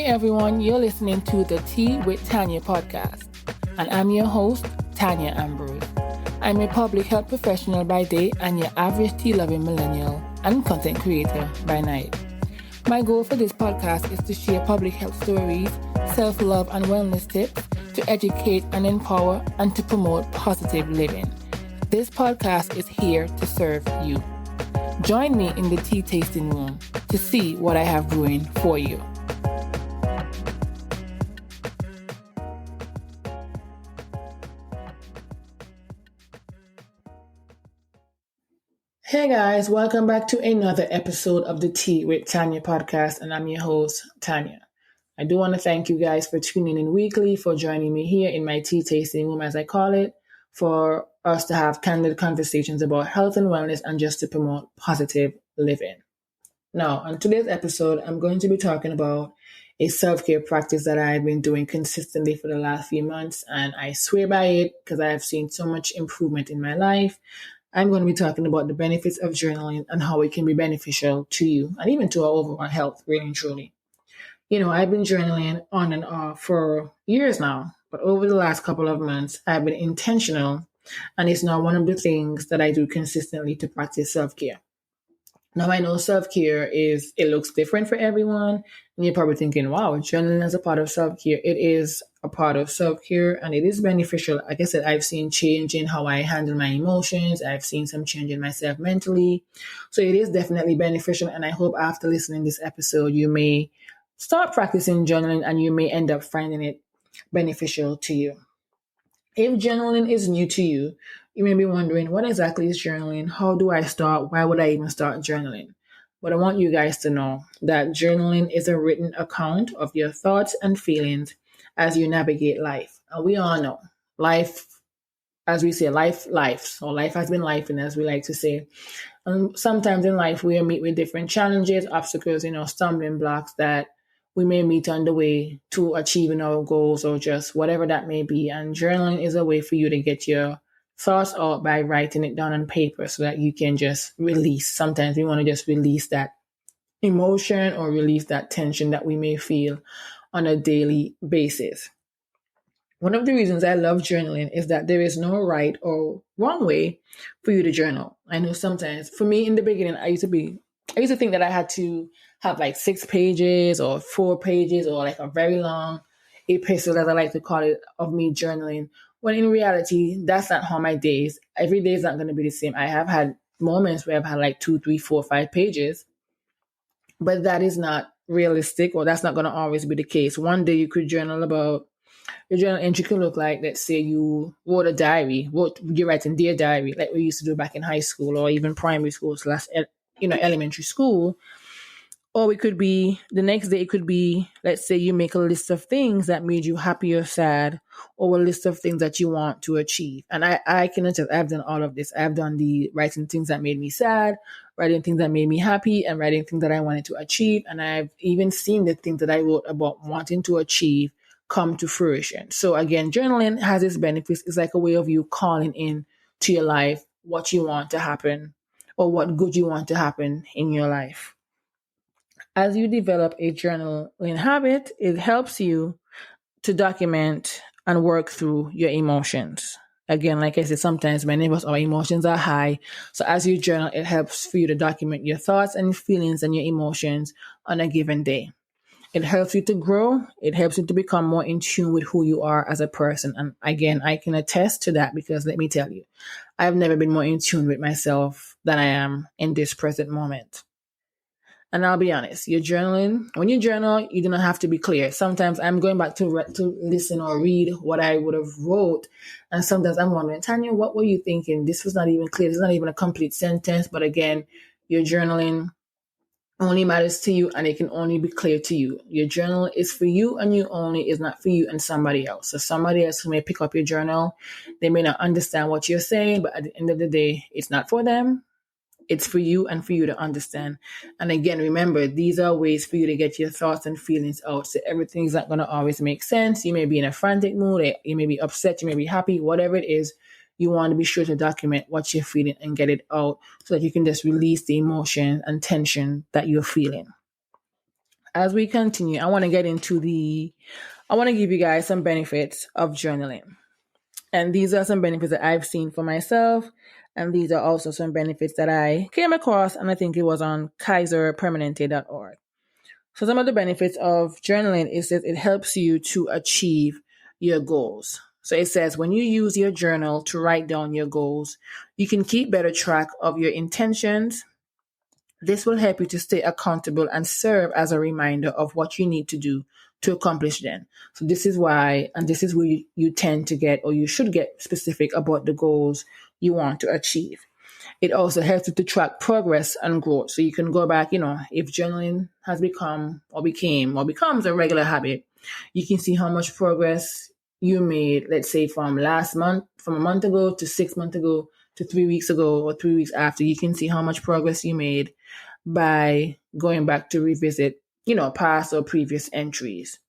everyone, you're listening to the Tea with Tanya podcast, and I'm your host, Tanya Ambrose. I'm a public health professional by day and your average tea-loving millennial and content creator by night. My goal for this podcast is to share public health stories, self-love and wellness tips to educate and empower and to promote positive living. This podcast is here to serve you. Join me in the tea tasting room to see what I have brewing for you. Hey guys, welcome back to another episode of the Tea with Tanya podcast, and I'm your host, Tanya. I do want to thank you guys for tuning in weekly, for joining me here in my tea tasting room, as I call it, for us to have candid conversations about health and wellness and just to promote positive living. Now, on today's episode, I'm going to be talking about a self-care practice that I've been doing consistently for the last few months, and I swear by it because I have seen so much improvement in my life. I'm going to be talking about the benefits of journaling and how it can be beneficial to you and even to our overall health, really and truly. You know, I've been journaling on and off for years now, but over the last couple of months, I've been intentional, and it's now one of the things that I do consistently to practice self-care. Now, I know self-care it looks different for everyone, and you're probably thinking, wow, journaling is a part of self-care. It is a part of self-care, and it is beneficial. Like I said, I've seen change in how I handle my emotions. I've seen some change in myself mentally. So it is definitely beneficial, and I hope after listening to this episode, you may start practicing journaling, and you may end up finding it beneficial to you. If journaling is new to you, you may be wondering, what exactly is journaling? How do I start? Why would I even start journaling? But I want you guys to know that journaling is a written account of your thoughts and feelings as you navigate life. And we all know life, as we say, life or life has been lifing, as we like to say. And sometimes in life, we meet with different challenges, obstacles, stumbling blocks that we may meet on the way to achieving our goals or just whatever that may be. And journaling is a way for you to get your thoughts out by writing it down on paper so that you can just release. Sometimes we want to just release that emotion or release that tension that we may feel on a daily basis. One of the reasons I love journaling is that there is no right or wrong way for you to journal. I know sometimes, for me in the beginning, I used to think that I had to have like 6 pages or 4 pages or like a very long epistle, as I like to call it, of me journaling. When in reality, that's not how my days. Every day is not going to be the same. I have had moments where I've had like 2, 3, 4, 5 pages, but that is not realistic, or that's not going to always be the case. One day you could journal about, your journal entry could look like, let's say you wrote a diary, you're writing Dear Diary, like we used to do back in high school or even primary school / elementary school. Or it could be the next day, it could be, let's say you make a list of things that made you happy or sad, or a list of things that you want to achieve. And I can attest, I've done all of this. I've done the writing things that made me sad, writing things that made me happy, and writing things that I wanted to achieve. And I've even seen the things that I wrote about wanting to achieve come to fruition. So again, journaling has its benefits. It's like a way of you calling in to your life what you want to happen or what good you want to happen in your life. As you develop a journaling habit, it helps you to document and work through your emotions. Again, like I said, sometimes many of us, our emotions are high. So as you journal, it helps for you to document your thoughts and feelings and your emotions on a given day. It helps you to grow. It helps you to become more in tune with who you are as a person. And again, I can attest to that because let me tell you, I've never been more in tune with myself than I am in this present moment. And I'll be honest, when you journal, you do not have to be clear. Sometimes I'm going back to listen or read what I would have wrote. And sometimes I'm wondering, Tanya, what were you thinking? This was not even clear. This is not even a complete sentence. But again, your journaling only matters to you, and it can only be clear to you. Your journal is for you and you only, is not for you and somebody else. So somebody else who may pick up your journal, they may not understand what you're saying, but at the end of the day, it's not for them. It's for you and for you to understand. And again, remember, these are ways for you to get your thoughts and feelings out. So everything's not going to always make sense. You may be in a frantic mood. You may be upset. You may be happy. Whatever it is, you want to be sure to document what you're feeling and get it out so that you can just release the emotion and tension that you're feeling. as we continue, I want to give you guys some benefits of journaling. And these are some benefits that I've seen for myself. And these are also some benefits that I came across, and I think it was on kaiserpermanente.org. So some of the benefits of journaling is that it helps you to achieve your goals. So it says when you use your journal to write down your goals, you can keep better track of your intentions. This will help you to stay accountable and serve as a reminder of what you need to do to accomplish them. So this is why, and this is where you tend to get, or you should get specific about the goals you want to achieve. It also helps you to track progress and growth. So you can go back, if journaling has become or becomes a regular habit, you can see how much progress you made, let's say from a month ago to 6 months ago to 3 weeks ago or 3 weeks after. You can see how much progress you made by going back to revisit, past or previous entries.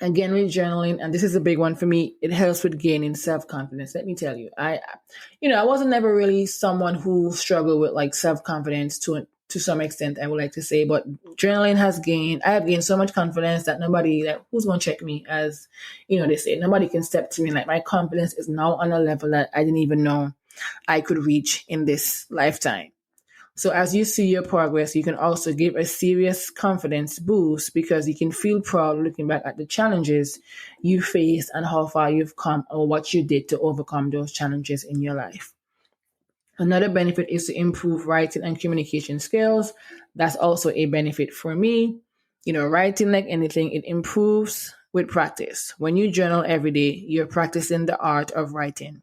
Again, with journaling, and this is a big one for me, it helps with gaining self-confidence. Let me tell you, I wasn't never really someone who struggled with like self-confidence to some extent, I would like to say, but journaling I have gained so much confidence that who's going to check me, as, they say, nobody can step to me. Like, my confidence is now on a level that I didn't even know I could reach in this lifetime. So as you see your progress, you can also give a serious confidence boost because you can feel proud looking back at the challenges you faced and how far you've come or what you did to overcome those challenges in your life. Another benefit is to improve writing and communication skills. That's also a benefit for me. Writing, like anything, it improves with practice. When you journal every day, you're practicing the art of writing.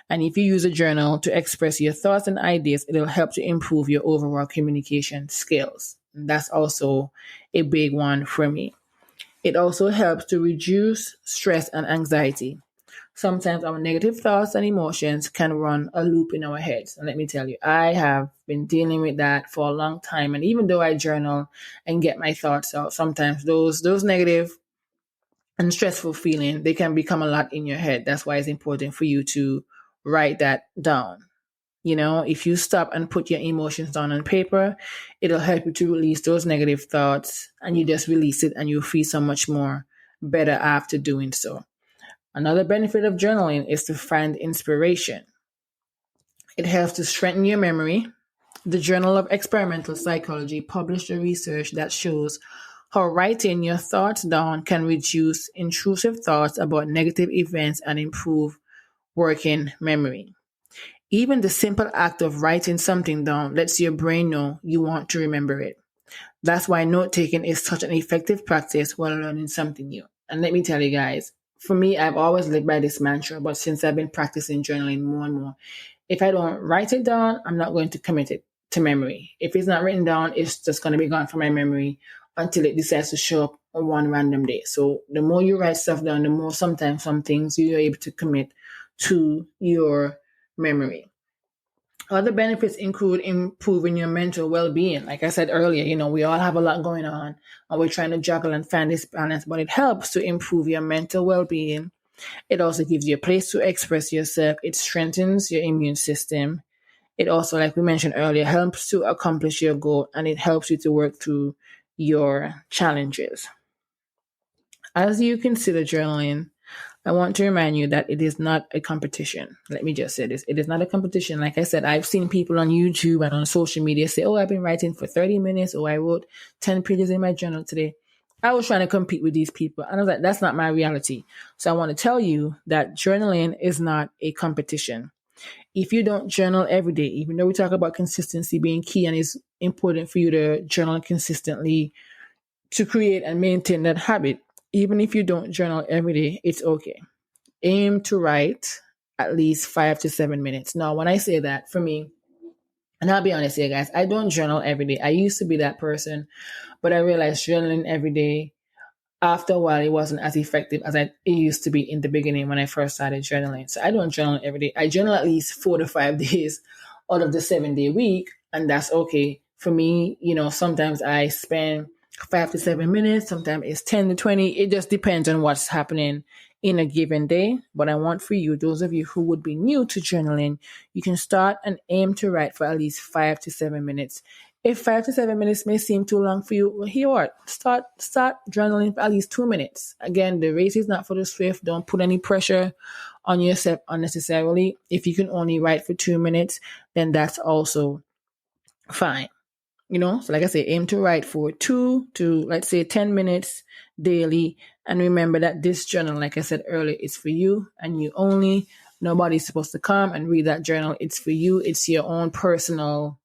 And if you use a journal to express your thoughts and ideas, it'll help to improve your overall communication skills. And that's also a big one for me. It also helps to reduce stress and anxiety. Sometimes our negative thoughts and emotions can run a loop in our heads. And let me tell you, I have been dealing with that for a long time. And even though I journal and get my thoughts out, sometimes those negative and stressful feeling, they can become a lot in your head. That's why it's important for you to write that down. If you stop and put your emotions down on paper, it'll help you to release those negative thoughts, and you just release it and you'll feel so much more better after doing so. Another benefit of journaling is to find inspiration. It helps to strengthen your memory. The Journal of Experimental Psychology published a research that shows how writing your thoughts down can reduce intrusive thoughts about negative events and improve working memory. Even the simple act of writing something down lets your brain know you want to remember it. That's why note-taking is such an effective practice while learning something new. And let me tell you guys, for me, I've always lived by this mantra, but since I've been practicing journaling more and more, if I don't write it down, I'm not going to commit it to memory. If it's not written down, it's just going to be gone from my memory until it decides to show up on one random day. So the more you write stuff down, the more sometimes some things you're able to commit to your memory. Other benefits include improving your mental well-being. Like I said earlier, we all have a lot going on and we're trying to juggle and find this balance, but it helps to improve your mental well-being. It also gives you a place to express yourself. It strengthens your immune system. It also, like we mentioned earlier, helps to accomplish your goal, and it helps you to work through your challenges. As you consider journaling, I want to remind you that it is not a competition. Let me just say this. It is not a competition. Like I said, I've seen people on YouTube and on social media say, I've been writing for 30 minutes, or I wrote 10 pages in my journal today. I was trying to compete with these people. And I was like, that's not my reality. So I want to tell you that journaling is not a competition. If you don't journal every day, even though we talk about consistency being key and it's important for you to journal consistently to create and maintain that habit, even if you don't journal every day, it's okay. Aim to write at least 5 to 7 minutes. Now, when I say that, for me, and I'll be honest here, guys, I don't journal every day. I used to be that person, but I realized journaling every day, after a while, it wasn't as effective as it used to be in the beginning when I first started journaling. So I don't journal every day. I journal at least 4 to 5 days out of the 7-day week, and that's okay. For me, sometimes I spend 5 to 7 minutes, sometimes it's 10 to 20. It just depends on what's happening in a given day. But I want for you, those of you who would be new to journaling, you can start and aim to write for at least 5 to 7 minutes If 5 to 7 minutes may seem too long for you, well, here what? Start journaling for at least 2 minutes. Again, the race is not for the swift. Don't put any pressure on yourself unnecessarily. If you can only write for 2 minutes, then that's also fine. So like I say, aim to write for 2 to, let's say, 10 minutes daily. And remember that this journal, like I said earlier, is for you and you only. Nobody's supposed to come and read that journal. It's for you. It's your own personal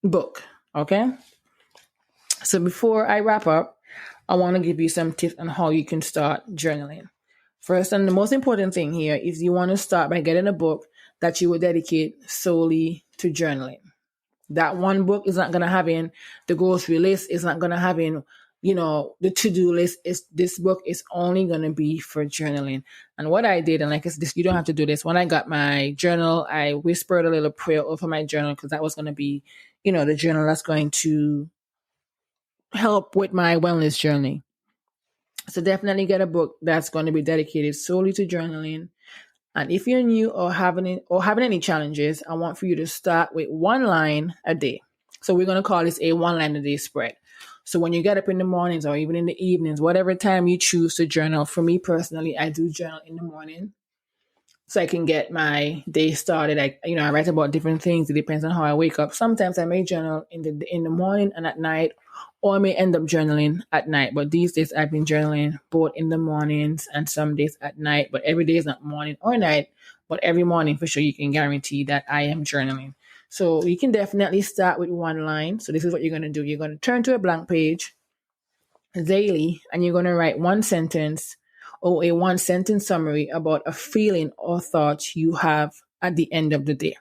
book. Okay. So before I wrap up, I want to give you some tips on how you can start journaling. First, and the most important thing here is you want to start by getting a book that you will dedicate solely to journaling. That one book is not going to have in the grocery list, is not going to have in, the to-do list. This book is only going to be for journaling. And what I did, and like I said, you don't have to do this. When I got my journal, I whispered a little prayer over my journal because that was going to be, the journal that's going to help with my wellness journey. So definitely get a book that's going to be dedicated solely to journaling. And if you're new or having any challenges, I want for you to start with 1 line a day. So we're going to call this a 1 line a day spread. So when you get up in the mornings or even in the evenings, whatever time you choose to journal, for me personally, I do journal in the morning so I can get my day started. I write about different things. It depends on how I wake up. Sometimes I may journal in the morning and at night, or I may end up journaling at night. But these days I've been journaling both in the mornings and some days at night. But every day is not morning or night. But every morning for sure you can guarantee that I am journaling. So you can definitely start with 1 line. So this is what you're going to do. You're going to turn to a blank page daily and you're going to write 1 sentence or a 1-sentence summary about a feeling or thought you have at the end of the day.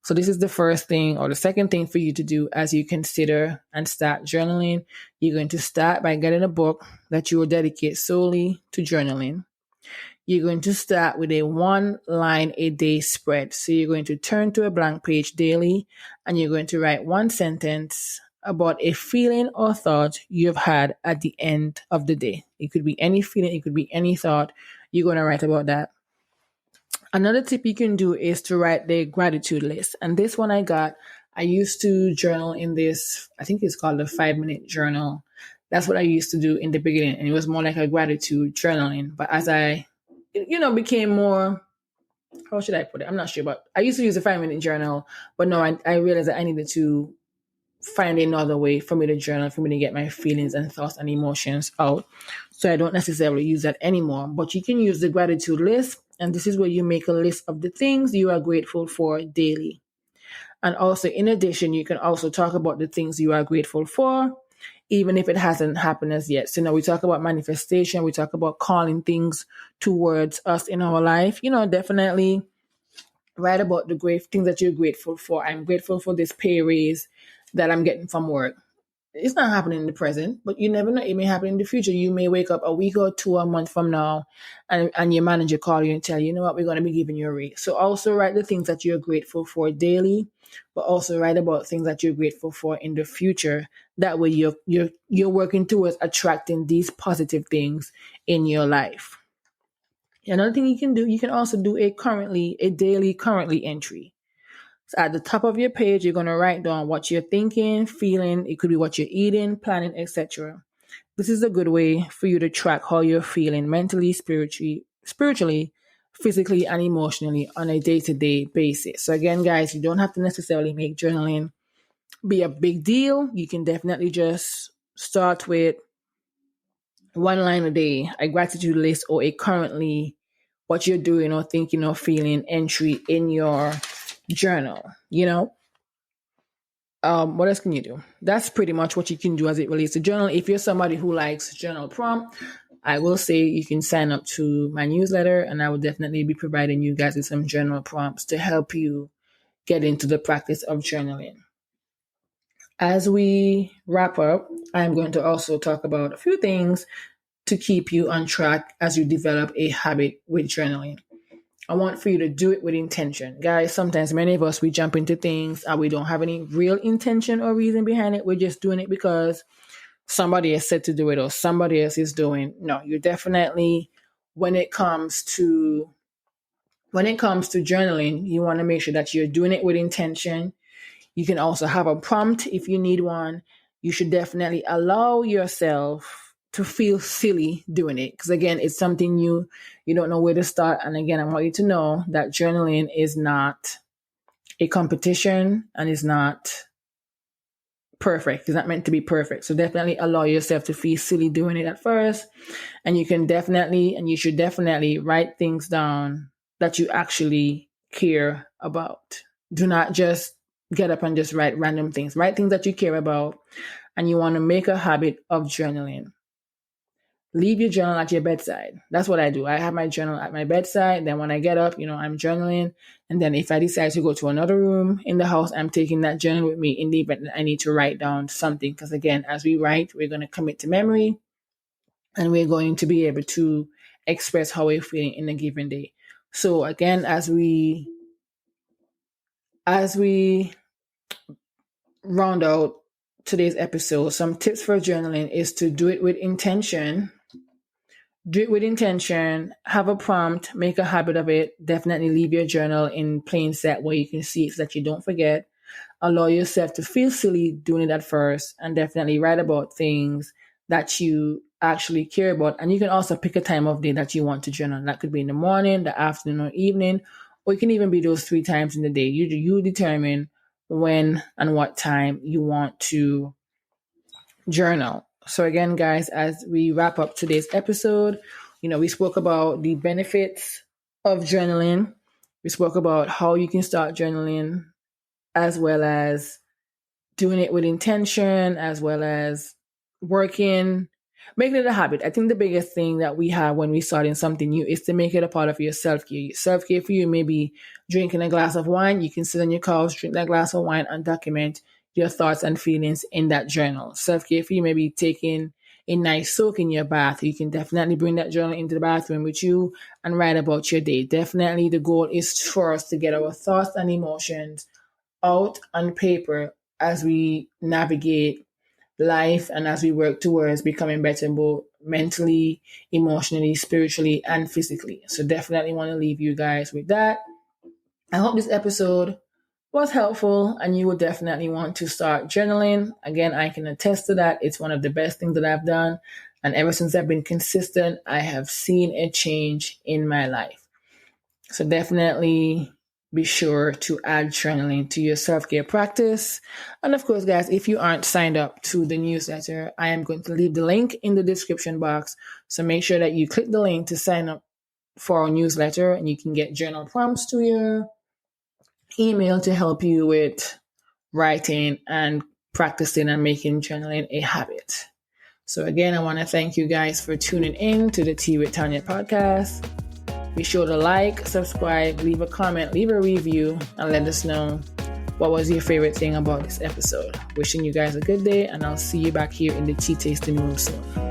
So this is the first thing or the second thing for you to do as you consider and start journaling. You're going to start by getting a book that you will dedicate solely to journaling. You're going to start with a 1 line a day spread. So you're going to turn to a blank page daily and you're going to write 1 sentence about a feeling or thought you've had at the end of the day. It could be any feeling, it could be any thought. You're going to write about that. Another tip you can do is to write the gratitude list. And this one I used to journal in this, I think it's called the 5-minute journal. That's what I used to do in the beginning. And it was more like a gratitude journaling. But as I, became more, how should I put it? I'm not sure, but I used to use a 5-minute journal. But no, I realized that I needed to find another way for me to journal, for me to get my feelings and thoughts and emotions out. So I don't necessarily use that anymore. But you can use the gratitude list. And this is where you make a list of the things you are grateful for daily. And also, in addition, you can also talk about the things you are grateful for, even if it hasn't happened as yet. So now we talk about manifestation. We talk about calling things towards us in our life. Definitely write about the great things that you're grateful for. I'm grateful for this pay raise that I'm getting from work. It's not happening in the present, but you never know. It may happen in the future. You may wake up a week or 2 a month from now and your manager call you and tell you, what, we're going to be giving you a raise. So also write the things that you're grateful for daily, but also write about things that you're grateful for in the future. That way you're working towards attracting these positive things in your life. Another thing you can do, you can also do a daily currently entry. So at the top of your page, you're going to write down what you're thinking, feeling. It could be what you're eating, planning, etc. This is a good way for you to track how you're feeling mentally, spiritually, physically, and emotionally on a day-to-day basis. So again, guys, you don't have to necessarily make journaling be a big deal. You can definitely just start with 1 line a day, a gratitude list, or a currently what you're doing or thinking or feeling entry in your journal. What else can you do? That's pretty much what you can do as it relates to journal. If you're somebody who likes journal prompt, I will say you can sign up to my newsletter and I will definitely be providing you guys with some journal prompts to help you get into the practice of journaling. As we wrap up, I'm going to also talk about a few things to keep you on track as you develop a habit with journaling. I want for you to do it with intention. Guys, sometimes many of us, we jump into things and we don't have any real intention or reason behind it. We're just doing it because somebody has said to do it or somebody else is doing. No, you're definitely, when it comes to journaling, you want to make sure that you're doing it with intention. You can also have a prompt if you need one. You should definitely allow yourself to feel silly doing it. Because again, it's something new. You don't know where to start. And again, I want you to know that journaling is not a competition and is not perfect. It's not meant to be perfect. So definitely allow yourself to feel silly doing it at first. And you can definitely, and you should definitely write things down that you actually care about. Do not just get up and just write random things. Write things that you care about and you want to make a habit of journaling. Leave your journal at your bedside. That's what I do. I have my journal at my bedside. Then when I get up, I'm journaling. And then if I decide to go to another room in the house, I'm taking that journal with me in the event that I need to write down something. Because again, as we write, we're going to commit to memory and we're going to be able to express how we're feeling in a given day. So again, as we round out today's episode, some tips for journaling is to do it with intention. Do it with intention, have a prompt, make a habit of it. Definitely leave your journal in plain sight where you can see it so that you don't forget. Allow yourself to feel silly doing it at first, and definitely write about things that you actually care about. And you can also pick a time of day that you want to journal. That could be in the morning, the afternoon, or evening, or it can even be those 3 times in the day. You determine when and what time you want to journal. So again, guys, as we wrap up today's episode, we spoke about the benefits of journaling. We spoke about how you can start journaling, as well as doing it with intention, as well as making it a habit. I think the biggest thing that we have when we start in something new is to make it a part of your self-care. Self-care for you may be drinking a glass of wine. You can sit on your couch, drink that glass of wine, and document your thoughts and feelings in that journal. Self-care for you may be taking a nice soak in your bath. You can definitely bring that journal into the bathroom with you and write about your day. Definitely the goal is for us to get our thoughts and emotions out on paper as we navigate life and as we work towards becoming better both mentally, emotionally, spiritually, and physically. So definitely want to leave you guys with that. I hope this episode was helpful and you would definitely want to start journaling. Again, I can attest to that. It's one of the best things that I've done. And ever since I've been consistent, I have seen a change in my life. So definitely be sure to add journaling to your self-care practice. And of course, guys, if you aren't signed up to the newsletter, I am going to leave the link in the description box. So make sure that you click the link to sign up for our newsletter, and you can get journal prompts to your email to help you with writing and practicing and making journaling a habit. So again, I want to thank you guys for tuning in to the Tea with Tanya podcast. Be sure to like, subscribe, leave a comment, leave a review, and let us know what was your favorite thing about this episode. Wishing you guys a good day, and I'll see you back here in the tea tasting room soon.